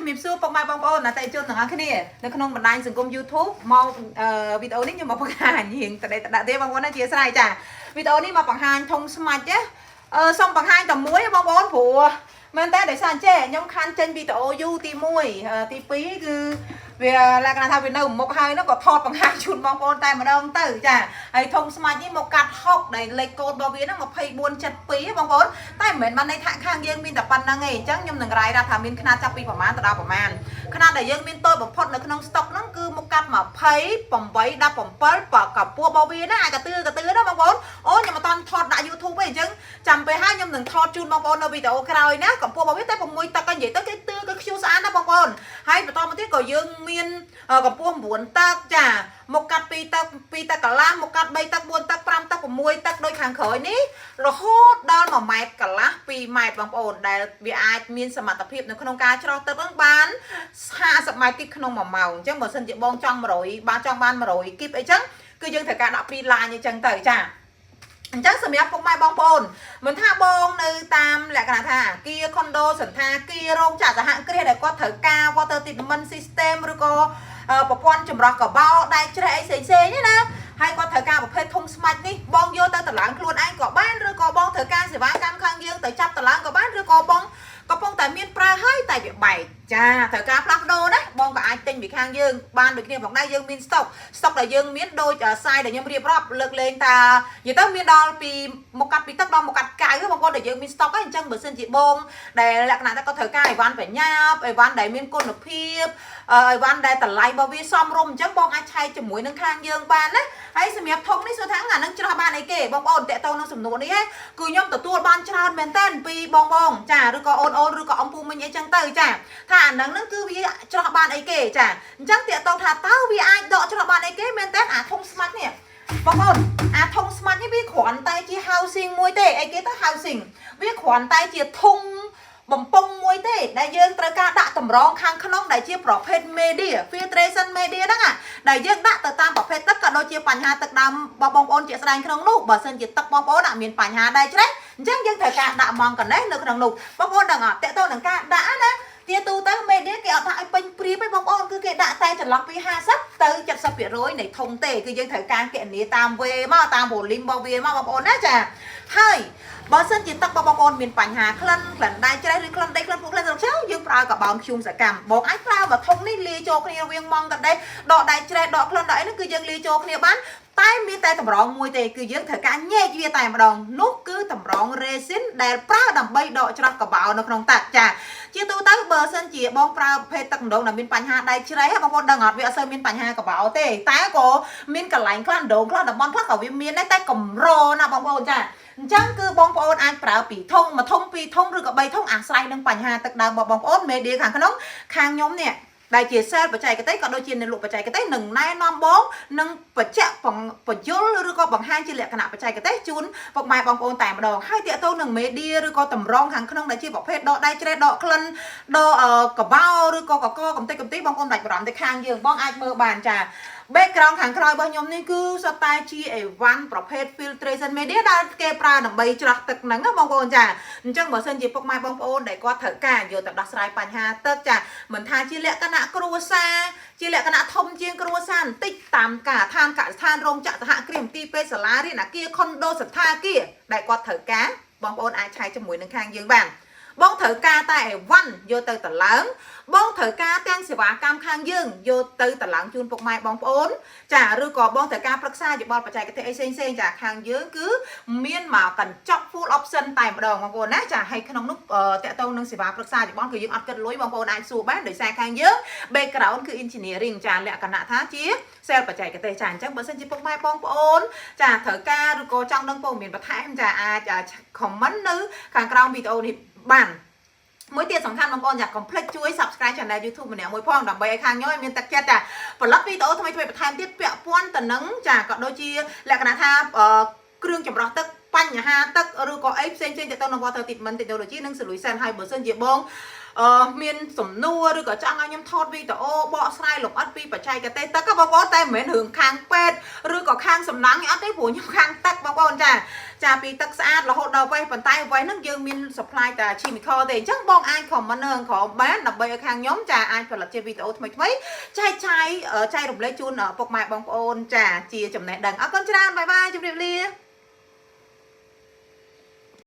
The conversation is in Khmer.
ជំរាបសួរពុកម៉ែបងប្អូនអតិថិជនទាំងអស់គ្នានៅក្នុងបណ្ដាញសង្គម YouTube មកវីដេអូនេះខ្ញុំមកបង្ហាញរៀងតដាក់ទេបងប្អូនណាជាស្រ័យចាវីដេអូនេះមកបង្ហាញធុងស្មាច់ណាសូមបង្ហាញតែមួយបងប្អូនព្រោះមែនតើដោយសារអញ្ចេះខ្ញុំខានចេញវីដេអូយូរទី1ទី2គឺវាលក្ខណៈថាវានៅមុខហើយនោះក៏ថតបង្ហាញជូនបងប្អូនតែម្ដងទៅចាហើយធុងស្មាច់នេះមកកាត់ហុកដែលលេខកូដរបស់វាហ្នឹង2472បងប្អូនតែមិនមែនបានន័យថាខាងយើងមានតែប៉ុណ្្នឹងទេអញ្ចឹងខ្ញុំនឹងរាយរាប់ថាមានຂະຫນាតចាប់ពីប្រមាណទៅដល់ប្រមាណຂະຫນាតដែលយើងមានតូចបំផុតនៅក្នុងស្តុកហ្នឹងគឺមកកាត់28 17កម្ពស់របស់វាណាអាចកទឿណាបងប្អូនអូខ្ញុំមិនតាន់ថតដាក់ YouTube ទេអញ្ចឹងចាំពេលហើយខ្ញុំនឹងថតជូនបងប្អូននៅវីដេអូក្រោយណាកម្ពស់របស់វាតែ6ទឹកនិយាយទៅគេទឿក៏ខ្ជូស្អាតណាបងប្អូនហើយបន្តមកទៀតក៏យើងមានកម្ពស់9ទឹកចាមកកាត់2ទឹក2ទឹកកន្លះមកកាត់3ទឹក4ទឹក5ទឹក6ទឹកដូចខាងក្រោយនេះរហូតដល់1ម៉ែត្រកន្លះ2ម៉ែត្របងប្អូនដែលវាអាចមានសមត្ថភាពនៅក្នុងការច្រោះទឹកហ្នឹងបាន50ម៉ែត្រគីបក្នុង1ម៉ោងអញ្ចឹងបើសិនជាបងចង់100បាន100គីបអីចឹងគឺយើងត្រូវការដាក់2ឡានអញ្ចឹងទៅចាអញ្ចឹងសម្រាប់ពុកម៉ែបងប្អូនមិនថាបងនៅតាមលក្ខណៈថាអាគារខុនដូសន្តាគាររោងចក្រសហគ្រាសដែលគាត់ត្រូវការ water treatment system ឬក៏ប្រព័ន្ធចម្រោះកបោដែកច្រេះអីផ្សេងៗណាហើយគាត់ត្រូវការប្រភេទធុងស្មាច់នេះបងយកទៅតម្លើងខ្លួនឯងក៏បានឬក៏បងត្រូវការសេវាកម្មខាងយើងទៅចាប់តម្លើងក៏បានឬក៏បងកំពុងតែមានប្រើហើយតែវាបែកចាត្រូវការផ្លាស់ប្ដូរណាបងក៏អាចទិញពីខាងយើងបានដូចគ្នាផងដែរយើងមានស្តុកដែលយើងមានដូចសាយដែលខ្ញុំរៀបរាប់លើកលែងតានិយាយទៅមានដល់ពីមកកាត់ពីទឹកដល់មកកាត់កៅបងប្អូនដែលយើងមានស្តុកហើយអញ្ចឹងបើសិនជាបងដែលលក្ខណៈថាគាត់ត្រូវការអីវ៉ាន់បញ្ញាប់អីវ៉ាន់ដែលមានគុណភាពអីវ៉ាន់ដែលតម្លៃរបស់វាសមរម្យអញ្ចឹងបងអាចឆែកជាមួយនឹងខាងយើងបានណាហើយសម្រាប់ធុងនេះសួរថាអានឹងច្រោះបានអីគេបងប្អូនតេតទៅនឹងសំណួរនេះគឺខ្ញុំទទួលបានច្រើនមែនតើពីបងចាឬក៏អូនឬក៏អំពូមិញអីចឹងទៅចាថាអានឹងគឺវាច្រោះបានអីគេចាអញ្ចឹងតេតទៅថាតើវាអាចដកច្រោះបានអីគេមែនតើអាធុងស្មាច់នេះបងប្អូនអាធុងស្មាច់នេះវាគ្រាន់តែជា housing មួយទេអីគេទៅ housing វាគ្រាន់តែជាធុងបំពង់មួយទេដែលយើងត្រូវការដាក់តម្រងខាងក្នុងដែលជាប្រភេទ media filtration media ហ្នឹងដែលយើងដាក់ទៅតាមប្រភេទទឹកក៏ដូចជាបញ្ហាទឹកដើមរបស់បងប្អូនជាស្ដែងក្នុងនោះបើសិនជាទឹកបងប្អូនអត់មានបញ្ហាដែរច្រេះអញ្ចឹងយើងត្រូវការដាក់ម៉ងកណេះនៅក្នុងនោះបងប្អូនដឹងអត់តេតទៅនឹងការដាក់ណាជាទូទៅ media គេអត់ដាក់ឲ្យពេញព្រាបទេបងប្អូនគឺគេដាក់តែចន្លោះពី50ទៅ70%នៃធុងទេគឺយើងត្រូវការគណនាតាមវេមកតាម volume របស់វាមកបងប្អូនណាចាហើយបើសិនជាទឹកបងប្អូនមានបញ្ហាក្លិនដែកច្រេះឬក្លិនដីក្លិនពុកក្លិនរកចោលយើងប្រើកាបូនឃ្យូមសកម្មបងអាចប្រើមកធុងនេះលាយចូលគ្នារវាងម៉ងកដេះដកដែកច្រេះដកក្លិនដែកនេះគឺយើងលាយចូលគ្នាបានតែមានតែតម្រងមួយទេគឺយើងត្រូវការញែកវាតែម្ដងនោះគឺតម្រង resin ដែលប្រើដើម្បីដកច្រោះកាបូននៅក្នុងទឹកចាជាទូទៅបើសិនជាបងប្រើប្រភេទទឹកម្ដងដែលមានបញ្ហាដែកច្រេះបងប្អូនដឹងអត់វាអត់សូវមានបញ្ហាកាបូទេតែក៏មានកន្លែងខ្លះដងខ្លះតំបន់ខ្លះក៏វាមានដែរតែកម្រណាបងប្អូនចាអញ្ចឹងគឺបងប្អូនអាចប្រើពីធុងមួយធុងពីរធុងឬក៏3ធុងអាស្រ័យនឹងបញ្ហាទឹកដើមរបស់បងប្អូនមេឌៀខាងក្នុងខាងខ្ញុំនេះដែលជា sale បច្ចេកទេសក៏ដូចជាអ្នកលក់បច្ចេកទេសនឹងណែនាំបងនឹងបញ្ជាក់បញ្យលឬក៏បង្ហាញជាលក្ខណៈបច្ចេកទេសជូនពុកម៉ែបងប្អូនតែម្ដងហើយទាក់ទងនឹងមេឌៀឬក៏តម្រងខាងក្នុងដែលជាប្រភេទដកដៃច្រេះដកក្លិនដកកបោឬក៏កកកំតិចកំទីបងប្អូនបាច់បារម្ភទៅខាងយើងបងអាចមើលបានចាbackground ខាងក្រោយរបស់ខ្ញុំនេះគឺសុទ្ធតែជាអីវ៉ាន់ប្រភេទ filtration media ដែលគេប្រើដើម្បីច្រោះទឹកហ្នឹងបងប្អូនចាអញ្ចឹងបើសិនជាពុកម៉ែបងប្អូនដែលគាត់ត្រូវការយកទៅដោះស្រាយបញ្ហាទឹកចាមិនថាជាលក្ខណៈគ្រួសារជាលក្ខណៈធំជាងគ្រួសារបន្តិចតាមការឋានកសិដ្ឋានរោងចក្រសហគ្រាសមន្ទីរពេទ្យសាលារៀនអគារខុនដូសន្តាគារដែលគាត់ត្រូវការបងប្អូនអាចឆែកជាមួយនឹងខាងយើងបានបងត្រូវការតែអីវ៉ាន់យកទៅតម្លើងបងត្រូវការទាំងសេវាកម្មខាងយើងយកទៅតម្លើងជូនពុកម៉ែបងប្អូនចាឬក៏បងត្រូវការប្រឹក្សាយោបល់បច្ចេកទេសអីផ្សេងចាខាងយើងគឺមានមកកញ្ចក់ full option តែម្ដងបងប្អូនណាចាហើយក្នុងនោះតកតងនឹងសេវាប្រឹក្សាយោបល់គឺយើងអត់គិតលុយបងប្អូនអាចសួរបានដោយសារខាងយើង background គឺ engineering ចាលក្ខណៈថាជា sale បច្ចេកទេសចាអញ្ចឹងបើសិនជាពុកម៉ែបងប្អូនចាត្រូវការឬក៏ចង់ដឹងព័ត៌មានបន្ថែមចាអាច comment នៅខាងក្រោមវីដេអូនេះបានមួយទៀតសំខាន់បងប្អូនចាកុំភ្លេចជួយ Subscribe Channel YouTube ម្នាក់មួយផងដើម្បីឲ្យខាងខ្ញុំមានទឹកចិត្តចាផលិតវីដេអូថ្មីៗបន្ថែមទៀតពាក់ព័ន្ធទៅនឹងចាក៏ដូចជាលក្ខណៈថាគ្រឿងចម្រោះទឹកបញ្ហាទឹកឬក៏អីផ្សេងៗទៅនឹង Water Treatment Technology និង Solution ហើយបើសិនជាបងមានសំណួរឬក៏ចង់ឲ្យខ្ញុំថតវីដេអូបកស្រាយលម្អិតពីបច្ចេកទេសទឹកបងប្អូនតែមិនមែនរឿងខាងពេទ្យឬក៏ខាងសំណង់អត់ទេព្រោះខ្ញុំខាងទឹកបងប្អូនចា ចាពីទឹកស្អាតរហូតដល់វេះប៉ុន្តែវេះហ្នឹងយើងមាន supply តែ chemical ទេអញ្ចឹងបងអាច comment នៅក្រោមបានដើម្បីឲ្យខាងខ្ញុំចាអាចផលិតជាវីដេអូថ្មីៗចែកចាយចែករំលែកជូនពុកម៉ែបងប្អូនចាជាចំណេះដឹងអរគុណច្រើនបាយបាយជម្រាបលា